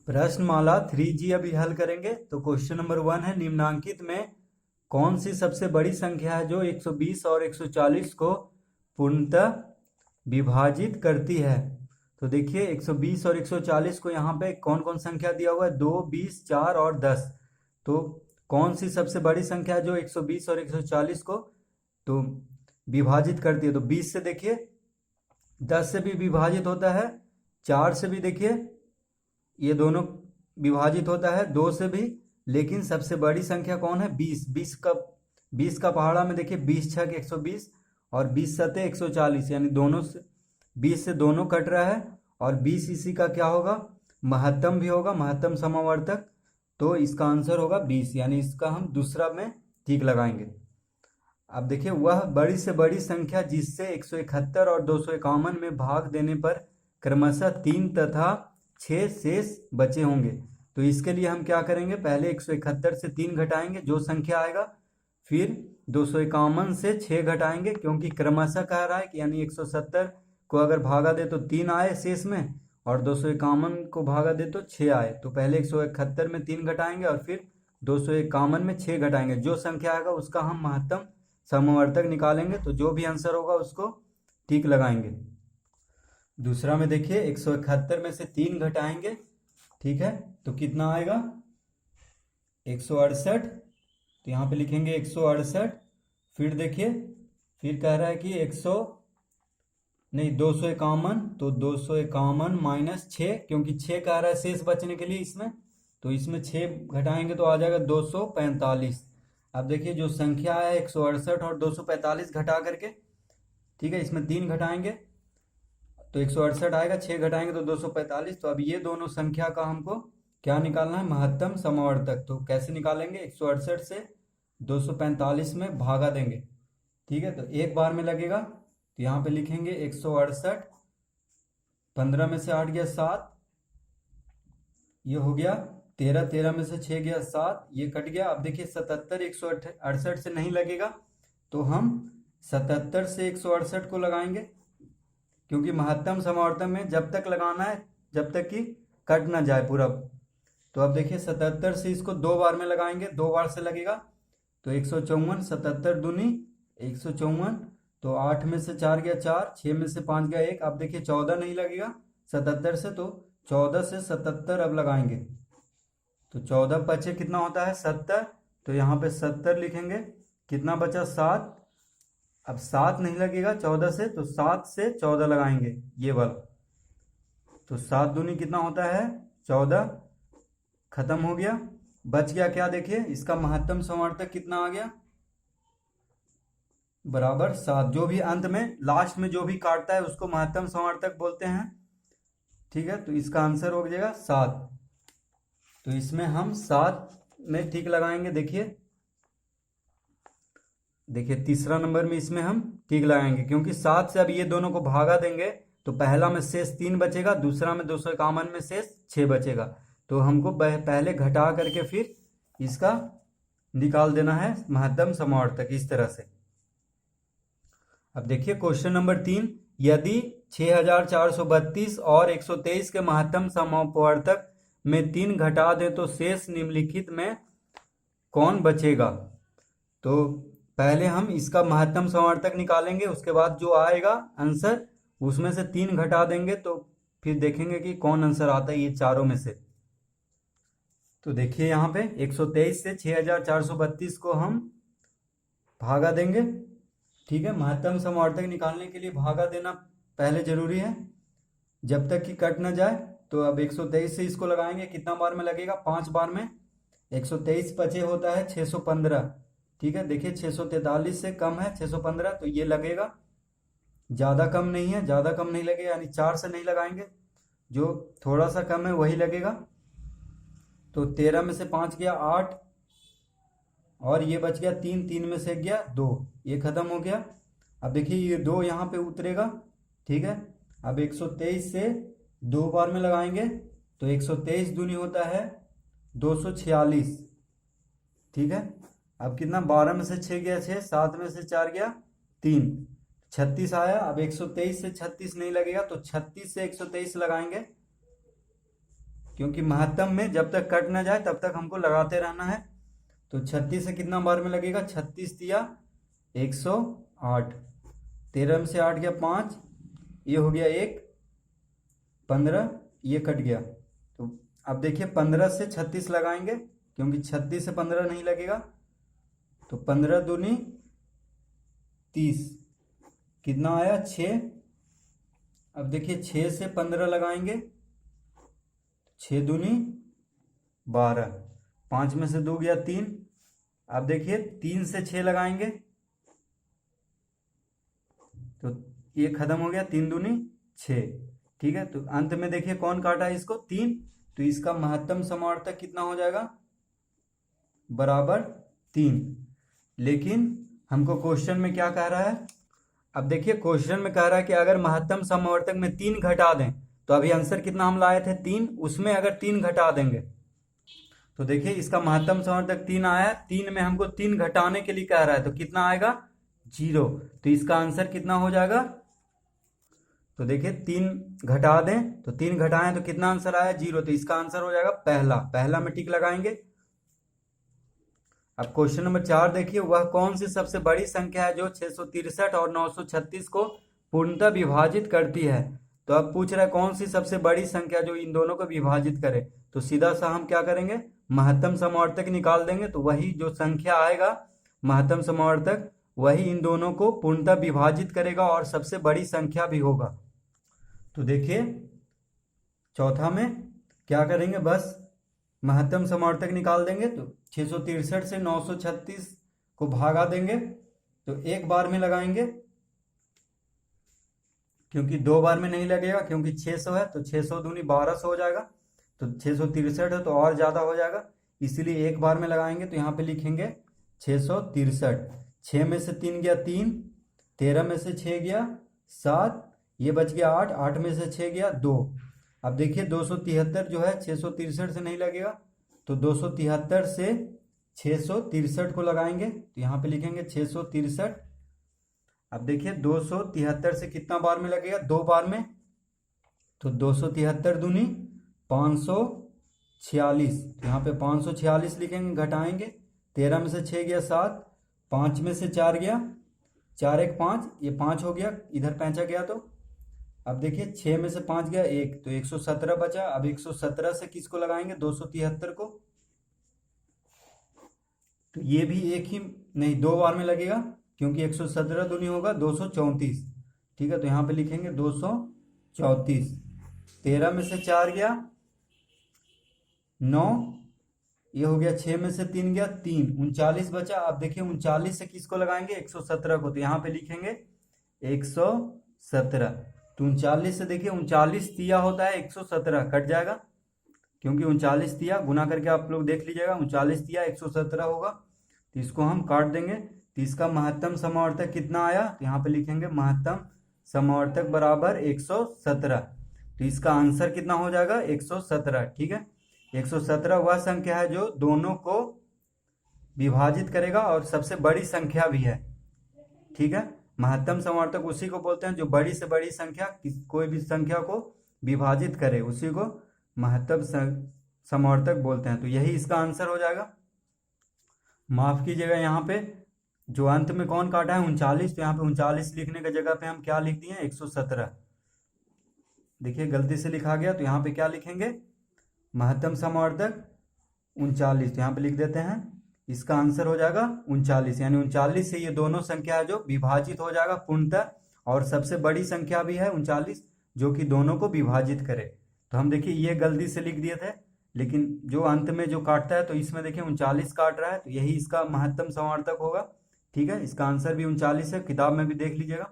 प्रश्नमाला 3G अभी हल करेंगे। तो क्वेश्चन नंबर 1 है, निम्नांकित में कौन सी सबसे बड़ी संख्या है जो 120 और 140 को पूर्णतः विभाजित करती है। तो देखिए 120 और 140 को यहाँ पे कौन कौन संख्या दिया हुआ है, 2, 20, 4 और 10। तो कौन सी सबसे बड़ी संख्या है जो 120 और 140 को तो विभाजित करती है। तो 20 से देखिए 10 से भी विभाजित होता है, 4 से भी देखिए ये दोनों विभाजित होता है, 2 से भी। लेकिन सबसे बड़ी संख्या कौन है, 20। 20 का पहाड़ा में देखिए 20 छक 120 और 20 सते 140, यानी दोनों से 20 से दोनों कट रहा है। और 20 इसी का क्या होगा, महत्तम भी होगा, महत्तम समावर्तक। तो इसका आंसर होगा 20, यानी इसका हम दूसरा में ठीक लगाएंगे। अब देखिए वह बड़ी से बड़ी संख्या जिससे 171 और 251 में भाग देने पर क्रमशः 3 तथा 6 शेष बचे होंगे। तो इसके लिए हम क्या करेंगे, पहले 171 से 3 घटाएंगे जो संख्या आएगा, फिर 251 से 6 घटाएंगे क्योंकि क्रमशः कह रहा है कि यानी 170 को अगर भागा दे तो 3 आए शेष में, और 251 को भागा दे तो 6 आए। तो पहले 171 में 3 घटाएंगे और फिर 251 में 6 घटाएंगे। जो संख्या आएगा उसका हम महत्तम समवर्तक निकालेंगे। तो जो भी आंसर होगा उसको ठीक लगाएंगे। दूसरा में देखिए 171 में से 3 घटाएंगे, ठीक है, तो कितना आएगा 168। तो यहाँ पे लिखेंगे 168। फिर देखिए फिर कह रहा है कि 251, तो 251 माइनस 6, क्योंकि 6 कह रहा है शेष बचने के लिए इसमें, तो इसमें 6 घटाएंगे तो आ जाएगा 245। अब देखिए जो संख्या है 168 और 245 घटा करके, ठीक है, इसमें 3 घटाएंगे तो 168 आएगा, 6 घटाएंगे तो 245। तो अब ये दोनों संख्या का हमको क्या निकालना है, महत्तम समवर्तक। तो कैसे निकालेंगे, 168 से 245 में भागा देंगे, ठीक है, तो एक बार में लगेगा। तो यहाँ पे लिखेंगे 168, 15 में से 8 गया 7, ये हो गया 13, 13 में से 6 गया 7, ये कट गया। अब देखिए 77 168 से नहीं लगेगा, तो हम 77 से 168 को लगाएंगे, क्योंकि महत्तम समावर्तक में जब तक लगाना है जब तक कि कट ना जाए पूरा। तो अब देखिए 77 से इसको 2 बार में लगाएंगे, 2 बार से लगेगा तो 154, 77 दूनी 154, तो 8 में से 4 गया 4, 6 में से 5 गया 1। अब देखिए 14 नहीं लगेगा 77 से, तो 14 से 77 अब लगाएंगे, तो 14 बचे कितना होता है 70। तो यहाँ पे 70 लिखेंगे, कितना बचा 7। अब 7 नहीं लगेगा 14 से, तो 7 से 14 लगाएंगे ये वाला, तो 7 दूनी कितना होता है 14, खत्म हो गया। बच गया क्या, देखिए इसका महत्तम समवर्तक कितना आ गया, बराबर 7। जो भी अंत में लास्ट में जो भी काटता है उसको महत्तम समवर्तक बोलते हैं, ठीक है। तो इसका आंसर हो जाएगा 7। तो इसमें हम 7 में ठीक लगाएंगे। देखिए तीसरा नंबर में इसमें हम ठीक लगाएंगे, क्योंकि 7 से अब ये दोनों को भागा देंगे तो पहला में शेष 3 बचेगा, दूसरा में 251 में शेष 6 बचेगा। तो हमको पहले घटा करके फिर इसका निकाल देना है महत्तम समवर्तक, इस तरह से। अब देखिए क्वेश्चन नंबर 3, यदि 6432 और 123 के महत्तम समवर्तक में 3 घटा दें तो शेष निम्नलिखित में कौन बचेगा। तो पहले हम इसका महत्तम समवर्तक निकालेंगे, उसके बाद जो आएगा आंसर उसमें से 3 घटा देंगे, तो फिर देखेंगे कि कौन आंसर आता है ये चारों में से। तो देखिए यहाँ पे 123 से 6432 को हम भागा देंगे, ठीक है। महत्तम समवर्तक निकालने के लिए भागा देना पहले जरूरी है जब तक कि कट ना जाए। तो अब 123 से इसको लगाएंगे, कितना बार में लगेगा 5 बार में। 123 पचे होता है 615, ठीक है। देखिए 643 से कम है 615, तो ये लगेगा, ज़्यादा कम नहीं है, ज़्यादा कम नहीं लगेगा, यानी 4 से नहीं लगाएंगे, जो थोड़ा सा कम है वही लगेगा। तो 13 में से 5 गया 8, और ये बच गया 3, 3 में से गया 2, ये खत्म हो गया। अब देखिए ये 2 यहाँ पे उतरेगा, ठीक है। अब 123 से 2 बार में लगाएंगे, तो 123 दूनी होता है 246, ठीक है। अब कितना 12 में से 6 गया 6, 7 में से 4 गया 3, 36 आया। अब 123 से 36 नहीं लगेगा, तो 36 से 123 लगाएंगे, क्योंकि महत्तम में जब तक कट ना जाए तब तक हमको लगाते रहना है। तो 36 से कितना बार में लगेगा, 36 दिया 108, 13 में से 8 गया 5, ये हो गया 1, 15, ये कट गया। तो अब देखिए 15 से 36 लगाएंगे, क्योंकि 36 से 15 नहीं लगेगा। तो 15 दूनी 30, कितना आया 6। अब देखिए 6 से 15 लगाएंगे, 6 दूनी 12, 5 में से 2 गया 3। अब देखिए 3 से 6 लगाएंगे तो ये खत्म हो गया, 3 दूनी 6। ठीक है, तो अंत में देखिए कौन काटा है इसको, 3। तो इसका महत्तम समावर्तक कितना हो जाएगा, बराबर 3। लेकिन हमको क्वेश्चन में क्या कह रहा है, अब देखिए क्वेश्चन में कह रहा है कि अगर महत्तम समावर्तक में 3 घटा दें, तो अभी आंसर कितना हम लाए थे 3, उसमें अगर 3 घटा देंगे तो देखिए इसका महत्तम समावर्तक 3 आया, 3 में हमको 3 घटाने के लिए कह रहा है, तो कितना आएगा 0। तो इसका आंसर कितना हो जाएगा, तो देखिए 3 घटा दें तो 3 घटाएं तो कितना आंसर आया 0। तो इसका आंसर हो जाएगा पहला में टिक लगाएंगे। अब क्वेश्चन नंबर 4 देखिए, वह कौन सी सबसे बड़ी संख्या है जो 663 और 936 को पूर्णतः विभाजित करती है। तो अब पूछ रहा है कौन सी सबसे बड़ी संख्या जो इन दोनों को विभाजित करे। तो सीधा सा हम क्या करेंगे, महत्तम समावर्तक निकाल देंगे, तो वही जो संख्या आएगा महत्तम समावर्तक वही इन दोनों को पूर्णतः विभाजित करेगा और सबसे बड़ी संख्या भी होगा। तो देखिए चौथा में क्या करेंगे, बस महत्तम समावर्तक निकाल देंगे। तो 663 से 936 को भागा देंगे, तो एक बार में लगाएंगे, क्योंकि 2 बार में नहीं लगेगा, क्योंकि 600 है तो 600 दूनी 1200 हो जाएगा। तो 663 है तो और ज़्यादा हो जाएगा, इसीलिए एक बार में लगाएंगे। तो यहाँ पे लिखेंगे 663, 6 में से 3 गया 3, 13 में से 6 गया 7, ये बच गया 8, 8 में से 6 गया 2। अब देखिए 273 जो है 663 से नहीं लगेगा, तो 273 से 663 को लगाएंगे, तो यहाँ पे लिखेंगे 663। अब देखिए 273 से कितना बार में लगेगा, 2 बार में। तो 273 दूनी 546, तो यहाँ पे 546 लिखेंगे, घटाएंगे। 13 में से 6 गया 7, 5 में से 4 गया 4 1 5, ये 5 हो गया, इधर पैंचा गया। तो अब देखिए 6 में से 5 गया 1, तो 117 बचा। अब 117 से किसको लगाएंगे, 273 को। तो ये भी एक ही नहीं 2 बार में लगेगा, क्योंकि 117 दूनी होगा 234। ठीक है, तो यहाँ पे लिखेंगे 234। 13 में से 4 गया 9, ये हो गया। 6 में से 3 गया 3, 39 बचा। अब देखिए 39 से किसको लगाएंगे, 117 को। तो यहाँ पे लिखेंगे 117। तो 39 से देखिए 39 तिया होता है 117, कट जाएगा, क्योंकि 39 तिया गुना करके आप लोग देख लीजिएगा, 39 तिया 117 होगा। तो इसको हम काट देंगे। तो इसका महत्तम समावर्तक कितना आया, तो यहाँ पे लिखेंगे महत्तम समावर्तक बराबर 117। तो इसका आंसर कितना हो जाएगा 117। ठीक है, 117 वह संख्या है जो दोनों को विभाजित करेगा और सबसे बड़ी संख्या भी है। ठीक है, महत्तम समावर्तक उसी को बोलते हैं जो बड़ी से बड़ी संख्या, कोई भी संख्या को विभाजित करे, उसी को महत्तम समावर्तक बोलते हैं। तो यही इसका आंसर हो जाएगा। माफ कीजिएगा, यहाँ पे जो अंत में कौन काटा है 39, तो यहाँ पे 39 लिखने की जगह पे हम क्या लिख दिए 117। देखिए गलती से लिखा गया, तो यहाँ पे क्या लिखेंगे, महत्तम समावर्तक 39, तो यहाँ पे लिख देते हैं। इसका आंसर हो जाएगा 39, यानी 39 से ये दोनों संख्या जो विभाजित हो जाएगा पूर्णतः, और सबसे बड़ी संख्या भी है 39 जो कि दोनों को विभाजित करे। तो हम देखिए ये गलती से लिख दिए थे, लेकिन जो अंत में जो काटता है तो इसमें देखिए 39 काट रहा है, तो यही इसका महत्तम समावर्तक होगा। ठीक है, इसका आंसर भी 39 है, किताब में भी देख लीजिएगा।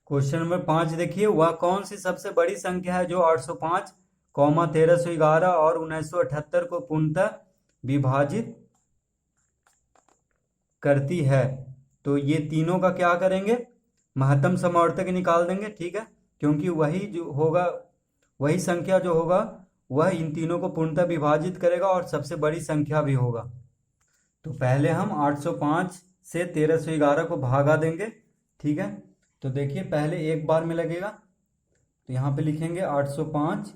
क्वेश्चन नंबर 5 देखिए, वह कौन सी सबसे बड़ी संख्या है जो 805, 1311 और 1978 को पूर्णतः विभाजित करती है। तो ये तीनों का क्या करेंगे, महत्तम समावर्तक निकाल देंगे। ठीक है, क्योंकि वही जो होगा, वही संख्या जो होगा वह इन तीनों को पूर्णतः विभाजित करेगा और सबसे बड़ी संख्या भी होगा। तो पहले हम 805 से 1311 को भागा देंगे। ठीक है, तो देखिए पहले एक बार में लगेगा, तो यहाँ पे लिखेंगे 805,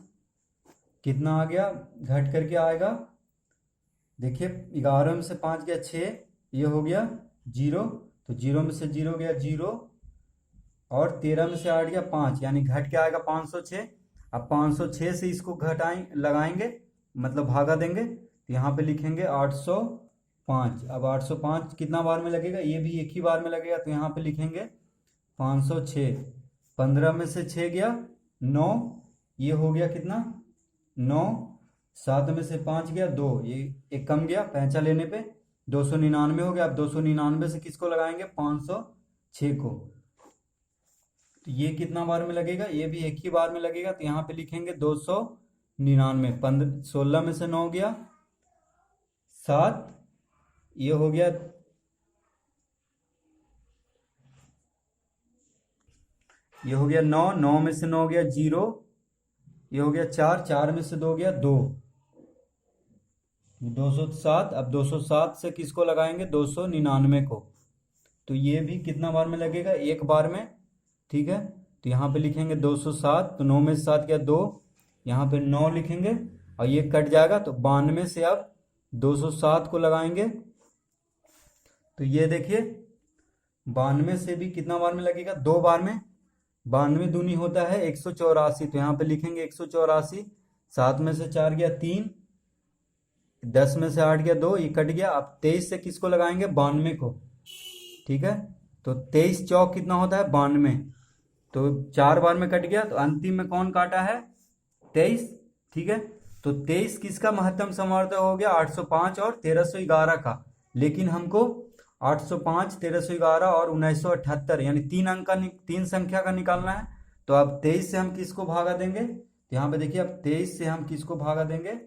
कितना आ गया, घट करके आएगा, देखिए 11 में से 5 गया 6, ये हो गया 0, तो 0 में से 0 गया 0, और 13 में से 8 गया 5, यानी घट के आएगा 506। अब 506 से इसको लगाएंगे, मतलब भागा देंगे, तो यहाँ पे लिखेंगे 805। अब 805 कितना बार में लगेगा, ये भी एक ही बार में लगेगा, तो यहाँ पे लिखेंगे 506। 15 में से 6 गया 9, ये हो गया कितना 9, 7 में से 5 गया 2, ये एक कम गया पैंचा लेने पे 299 हो गया। अब 299 से किसको लगाएंगे, 506 को, तो ये कितना बार में लगेगा, ये भी एक ही बार में लगेगा, तो यहाँ पे लिखेंगे 299। 16 में से 9 गया 7, ये हो गया, ये हो गया 9, 9 में से 9 गया 0, ये हो गया 4, 4 में से 2 गया 2, 207। अब 207 से किसको लगाएंगे, 299 को, तो ये भी कितना बार में लगेगा, एक बार में, ठीक है। तो यहाँ पे लिखेंगे 207, तो 9 में से 7 गया 2, यहाँ पे 9 लिखेंगे, और ये कट जाएगा, तो 92 से अब 207 को लगाएंगे, तो ये देखिए 92 से भी कितना बार में लगेगा, 2 बार में। 92 दूनी होता है 184, तो यहाँ पे लिखेंगे 184। 7 में से 4 गया 3, 10 में से 8 गया 2, ये कट गया। अब 23 से किसको लगाएंगे, 92 को, ठीक है। तो 23 चौक कितना होता है, 92, तो 4 बार में कट गया, तो अंतिम में कौन काटा है, 23, ठीक है। तो 23 किसका महत्तम समावर्तक हो गया, 805 और 1311 का, लेकिन हमको 805, 1311 और 1978 यानी 3 संख्या का निकालना है। तो अब 23 से हम किसको भागा देंगे, तो यहाँ पे देखिए अब 23 से हम किसको भागा देंगे,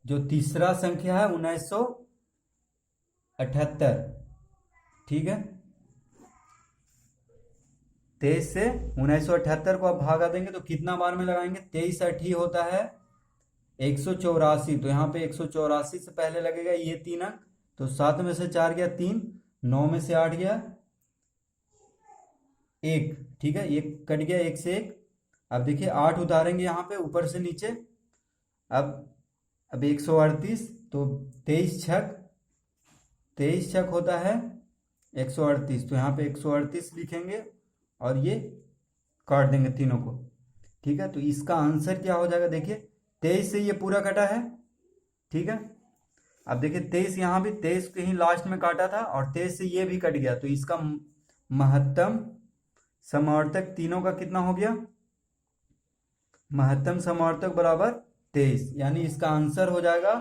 जो तीसरा संख्या है 1978, ठीक है। 23 से 1978 को अब भागा देंगे, तो कितना बार में लगाएंगे, 23 8 होता है 184, तो यहाँ पे 184 से पहले लगेगा ये 3 अंक, तो 7 में से 4 गया 3, 9 में से 8 गया 1, ठीक है, ये कट गया 1 से 1। अब देखिए 8 उतारेंगे यहाँ पे ऊपर से नीचे, अब 138, तो 23 छक होता है 138, तो यहाँ पे 138 लिखेंगे, और ये काट देंगे तीनों को, ठीक है। तो इसका आंसर क्या हो जाएगा, देखिए 23 से ये पूरा कटा है, ठीक है। अब देखिए 23 यहाँ भी 23 कहीं लास्ट में काटा था, और 23 से ये भी कट गया, तो इसका महत्तम समावर्तक तीनों का कितना हो गया, महत्तम समावर्तक बराबर 23, यानी इसका आंसर हो जाएगा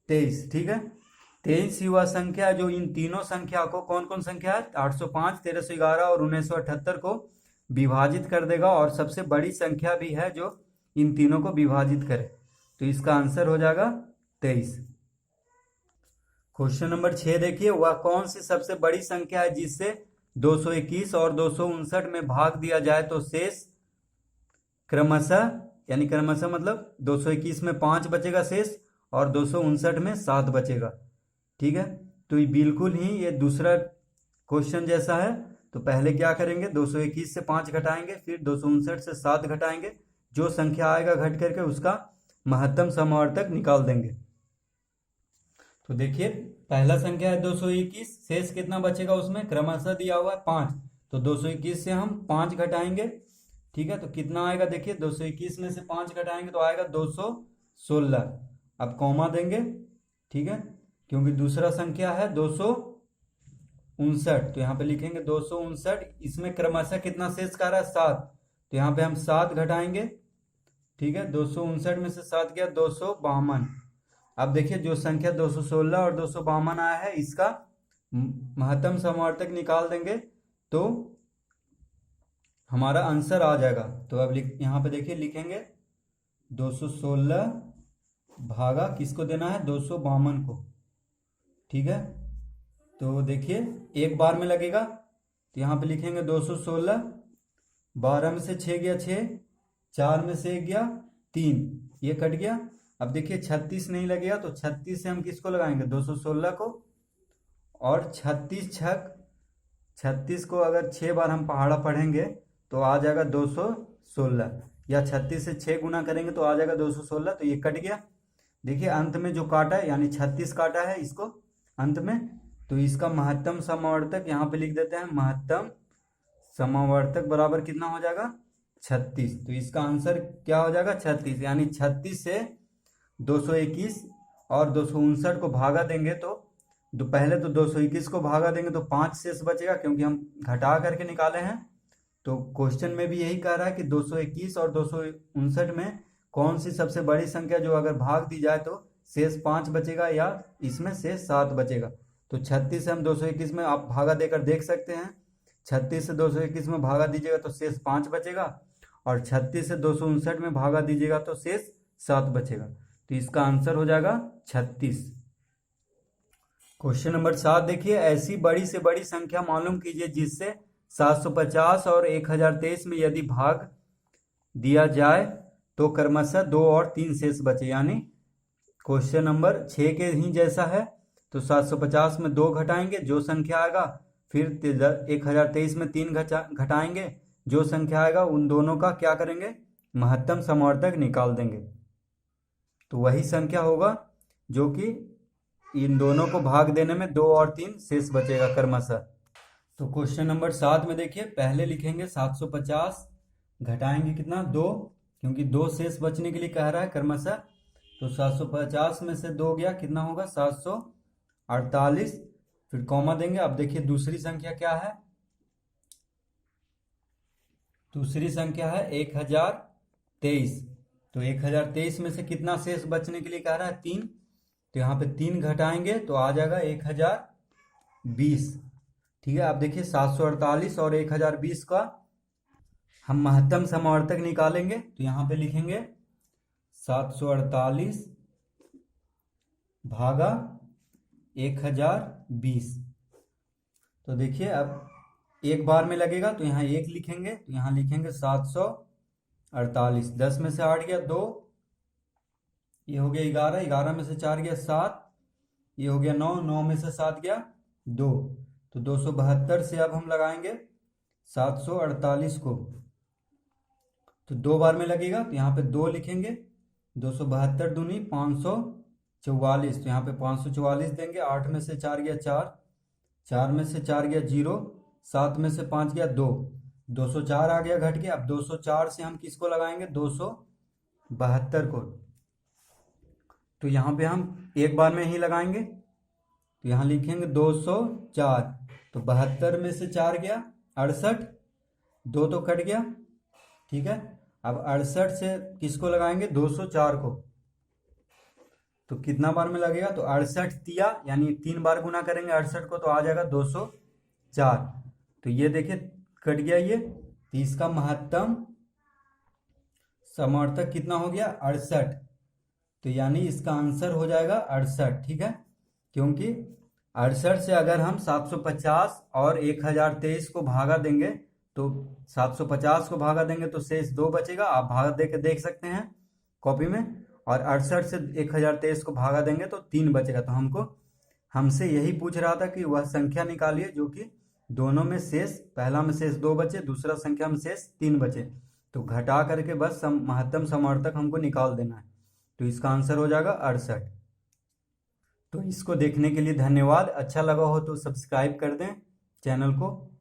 23, ठीक है। 23 ही वह संख्या जो इन तीनों संख्या को, कौन कौन संख्या है, 805, 1311 और 1978 को विभाजित कर देगा, और सबसे बड़ी संख्या भी है जो इन तीनों को विभाजित करे, तो इसका आंसर हो जाएगा 23। क्वेश्चन नंबर 6 देखिए, वह कौन सी सबसे बड़ी संख्या है जिससे 221 और 259 में भाग दिया जाए तो शेष क्रमशः, यानी क्रमशः मतलब 221 में 5 बचेगा शेष, और 259 में 7 बचेगा, ठीक है। तो ये बिल्कुल ही ये दूसरा क्वेश्चन जैसा है। तो पहले क्या करेंगे, 221 से 5 घटाएंगे, फिर 259 से 7 घटाएंगे, जो संख्या आएगा घट करके उसका महत्तम समावर्तक निकाल देंगे। तो देखिए पहला संख्या है 221, शेष कितना बचेगा, उसमें क्रमशः दिया हुआ है 5, तो 221 से हम 5 घटाएंगे, ठीक है। तो कितना आएगा, देखिए 221 में से 5 घटाएंगे तो आएगा 216। अब कॉमा देंगे, ठीक है, क्योंकि दूसरा संख्या है 259, तो यहाँ पे लिखेंगे 259, इसमें क्रमशः कितना शेष का रहा है, 7, तो यहाँ पे हम 7 घटाएंगे, ठीक है। 259 में से 7 गया 252। अब देखिए जो संख्या 216 और 252 आया है, इसका महत्तम समावर्तक निकाल देंगे तो हमारा आंसर आ जाएगा। तो अब यहाँ पे देखिए लिखेंगे 216 भागा किसको देना है, 252 को, ठीक है। तो देखिए एक बार में लगेगा, तो यहाँ पे लिखेंगे 216, 12 में से 6 गया 6, 4 में से 1 गया 3, ये कट गया। अब देखिए 36 नहीं लगेगा, तो 36 से हम किसको लगाएंगे, 216 को, और 36 को अगर 6 बार हम पहाड़ा पढ़ेंगे तो आ जाएगा 200 216, या 36 से 6 गुना करेंगे तो आ जाएगा 216, तो ये कट गया। देखिए अंत में जो काटा है यानी 36 काटा है इसको अंत में, तो इसका महत्तम समावर्तक यहाँ पे लिख देते हैं। महत्तम समावर्तक बराबर कितना हो जाएगा 36, तो इसका आंसर क्या हो जाएगा 36, यानी 36 से 221 और 259 को भागा देंगे तो पहले तो 221 को भागा देंगे तो 5 शेष बचेगा, क्योंकि हम घटा करके निकाले हैं। तो क्वेश्चन में भी यही कह रहा है कि 221 और 259 में कौन सी सबसे बड़ी संख्या जो अगर भाग दी जाए तो शेष 5 बचेगा या इसमें शेष 7 बचेगा। तो 36 से हम 221 में आप भागा देकर देख सकते हैं। 36 से 221 में भागा दीजिएगा तो शेष 5 बचेगा, और 36 से 259 में भागा दीजिएगा तो शेष 7 बचेगा। तो इसका आंसर हो जाएगा 36। क्वेश्चन नंबर 7 देखिए, ऐसी बड़ी से बड़ी संख्या मालूम कीजिए जिससे 750 और 1023 में यदि भाग दिया जाए तो क्रमशः 2 और 3 शेष बचे। यानी क्वेश्चन नंबर 6 के ही जैसा है। तो 750 में 2 घटाएंगे जो संख्या आएगा, फिर 1023 में 3 घटाएंगे जो संख्या आएगा, उन दोनों का क्या करेंगे महत्तम समावर्तक निकाल देंगे। तो वही संख्या होगा जो कि इन दोनों को भाग देने में 2 और 3 शेष बचेगा क्रमशः। तो क्वेश्चन नंबर 7 में देखिए, पहले लिखेंगे 750 घटाएंगे कितना 2, क्योंकि 2 शेष बचने के लिए कह रहा है क्रमशः। तो 750 में से 2 गया कितना होगा 748, फिर कॉमा देंगे। अब देखिए दूसरी संख्या क्या है, दूसरी संख्या है 1023। तो 1023 में से कितना शेष बचने के लिए कह रहा है 3, तो यहाँ पे 3 घटाएंगे तो आ जाएगा 1020। ठीक है, आप देखिए 748 और 1020 का हम महत्तम समावर्तक निकालेंगे। तो यहाँ पे लिखेंगे 748 भागा 1020। तो देखिए अब एक बार में लगेगा तो यहाँ 1 लिखेंगे, तो यहाँ लिखेंगे 748। 10 में से 8 गया 2, ये हो गया 11, 11 में से 4 गया 7, ये हो गया 9, 9 में से 7 गया 2। तो 272 से अब हम लगाएंगे 748 को, तो 2 बार में लगेगा तो यहाँ पे 2 लिखेंगे। 272 दूनी 544, तो यहाँ पे 544 देंगे। 8 में से 4 गया 4, 4 में से 4 गया 0, 7 में से 5 गया 2, 204 आ गया घट के। अब 204 से हम किसको लगाएंगे 272 को, तो यहाँ पे हम एक बार में ही लगाएंगे। तो यहाँ लिखेंगे 204, तो 72 में से 4 गया 68, 2 तो कट गया। ठीक है, अब 68 से किसको लगाएंगे 204 को, तो कितना बार में लगेगा तो 68 तिया, यानी 3 बार गुना करेंगे 68 को तो आ जाएगा 204। तो ये देखिए कट गया ये। तो इसका महत्तम समावर्तक कितना हो गया 68, तो यानी इसका आंसर हो जाएगा 68। ठीक है, क्योंकि 68 से अगर हम 750 और 1023 को भागा देंगे तो 750 को भागा देंगे तो शेष 2 बचेगा, आप भागा दे के देख सकते हैं कॉपी में। और 68 से 1023 को भागा देंगे तो 3 बचेगा। तो हमसे यही पूछ रहा था कि वह संख्या निकालिए जो कि दोनों में शेष, पहला में शेष 2 बचे, दूसरा संख्या में शेष 3 बचे। तो घटा करके बस महत्तम समावर्तक हमको निकाल देना है। तो इसका आंसर हो जाएगा 68। तो इसको देखने के लिए धन्यवाद। अच्छा लगा हो तो सब्सक्राइब कर दें चैनल को।